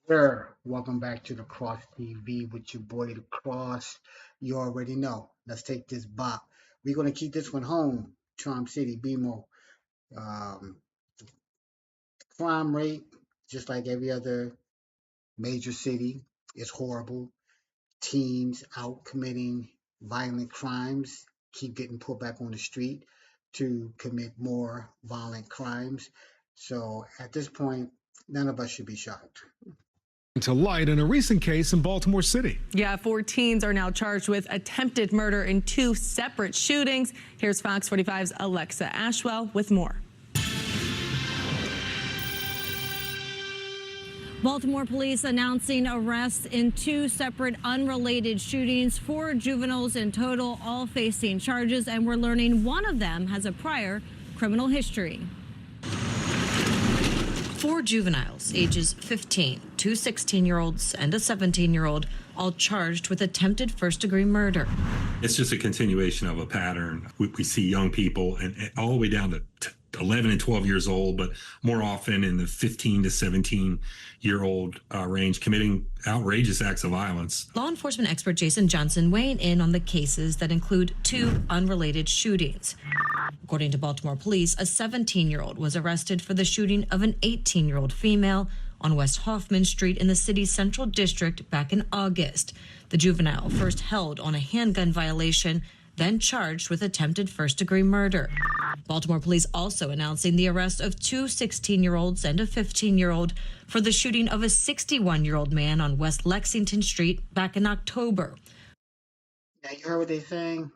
Sir, welcome back to the Cross TV with your boy the Cross. You already know. Let's take this bop. We're gonna keep this one home. Charm City, BMO. Um, Crime rate, just like every other major city, is horrible. Teens out committing violent crimes keep getting put back on the street to commit more violent crimes. So at this point, none of us should be shocked. To light in a recent case in Baltimore City. Yeah, 4 teens are now charged with attempted murder in 2 separate shootings. Here's Fox 45's Alexa Ashwell with more. Baltimore police announcing arrests in 2 separate unrelated shootings, 4 juveniles in total, all facing charges, and we're learning one of them has a prior criminal history. 4 juveniles, ages 15, 2 16-year-olds, and a 17-year-old, all charged with attempted first-degree murder. It's just a continuation of a pattern. We see young people and all the way down to 11 and 12 years old, but more often in the 15 to 17-year-old range, committing outrageous acts of violence. Law enforcement expert Jason Johnson weighing in on the cases that include 2 unrelated shootings. According to Baltimore police, a 17-year-old was arrested for the shooting of an 18-year-old female on West Hoffman Street in the city's Central District back in August. The juvenile first held on a handgun violation, then charged with attempted first-degree murder. Baltimore police also announcing the arrest of 2 16-year-olds and a 15-year-old for the shooting of a 61-year-old man on West Lexington Street back in October. Now, you heard what they're saying?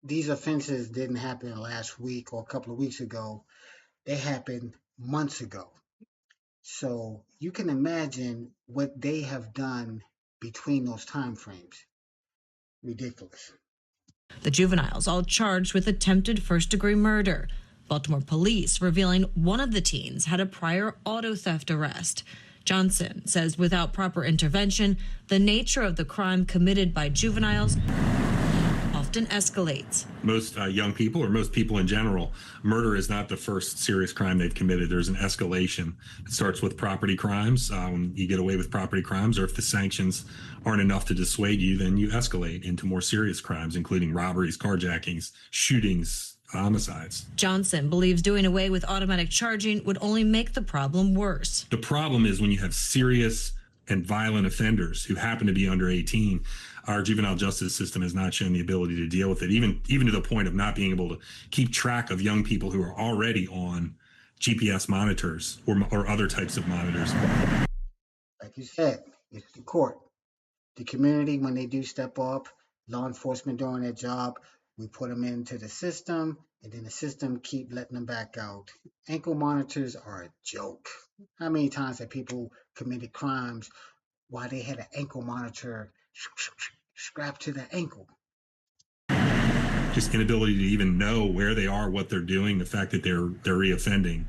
These offenses didn't happen last week or a couple of weeks ago. They happened months ago. So you can imagine what they have done between those time frames. Ridiculous. The juveniles all charged with attempted first-degree murder. Baltimore police revealing one of the teens had a prior auto theft arrest. Johnson says without proper intervention, the nature of the crime committed by juveniles often escalates. Most young people, or most people in general, murder is not the first serious crime they've committed. There's an escalation. It starts with property crimes. When you get away with property crimes, or if the sanctions aren't enough to dissuade you, then you escalate into more serious crimes, including robberies, carjackings, shootings, homicides. Johnson believes doing away with automatic charging would only make the problem worse. The problem is when you have serious and violent offenders who happen to be under 18, our juvenile justice system has not shown the ability to deal with it, even to the point of not being able to keep track of young people who are already on GPS monitors or other types of monitors. Like you said, it's the court. The community, when they do step up, law enforcement doing their job, we put them into the system, and then the system keep letting them back out. Ankle monitors are a joke. How many times have people committed crimes while they had an ankle monitor strapped to their ankle? Just inability to even know where they are, what they're doing, the fact that they're reoffending.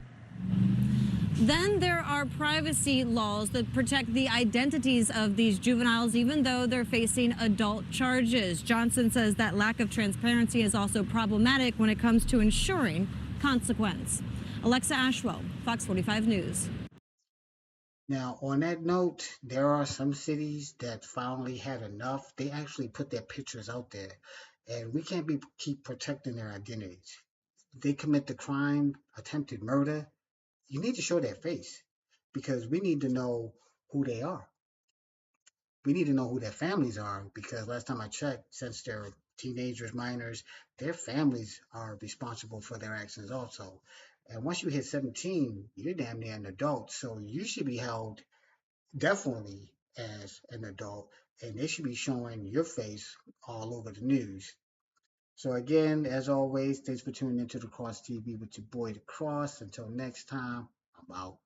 Then there are privacy laws that protect the identities of these juveniles, even though they're facing adult charges. Johnson says that lack of transparency is also problematic when it comes to ensuring consequence. Alexa Ashwell, Fox 45 News. Now, on that note, there are some cities that finally had enough. They actually put their pictures out there, and we can't keep protecting their identities. If they commit the crime, attempted murder, you need to show their face, because we need to know who they are. We need to know who their families are, because last time I checked, since they're teenagers, minors, their families are responsible for their actions also. And once you hit 17, you're damn near an adult. So you should be held definitely as an adult, and they should be showing your face all over the news. So again, as always, thanks for tuning into the Cross TV with your boy, The Cross. Until next time, I'm out.